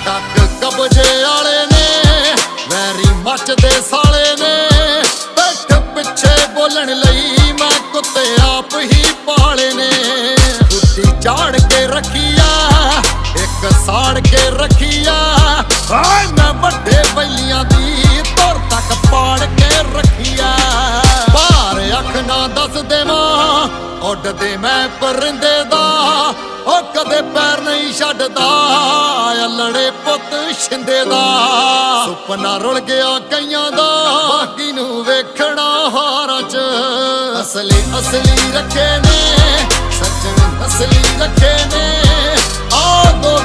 ਟੱਕ ਕਬਜੇ ਵਾਲੇ ਨੇ ਵੈਰੀ ਮੱਚਦੇ ਸਾਲੇ ਨੇ। ਬੈਠ ਪਿੱਛੇ ਬੋਲਣ ਲਈ ਮੈਂ ਕੁੱਤੇ ਆਪ ਹੀ ਪਾਲੇ ਨੇ। ਗੁੱਡੀ ਝਾੜ ਕੇ ਰੱਖੀਆ ਇੱਕ ਸਾੜ ਕੇ ਰੱਖੀਆ। ਹਾਏ ਮੈਂ ਵੱਡੇ ਬੈਲੀਆਂ ਦੀ ਤੁਰ ਤੱਕ ਪਾੜ ਕੇ ਰੱਖੀਆ। ਬਾਹਰ ਅੱਖ ਨਾ ਦੱਸ ਦੇਵਾਂ ਉੱਡਦੇ ਮੈਂ ਪਰਿੰਦੇ ਦਾ। ਉਹ ਕਦੇ ਪੈਰ ਨਹੀਂ ਛੱਡਦਾ ਅਲੜੇ ਪੁੱਤ ਛਿੰਦੇ ਦਾ। ਸੁਪਨਾ ਰੁਲ ਗਿਆ ਕਈਆਂ ਦਾ ਬਾਕੀ ਨੂੰ ਵੇਖਣਾ ਹਾਰਾਂ ਚ। ਅਸਲੀ ਅਸਲੀ ਰੱਖੇ ਨੇ ਸੱਜਣ ਅਸਲੀ ਰੱਖੇ ਨੇ। ਆ ਦੋ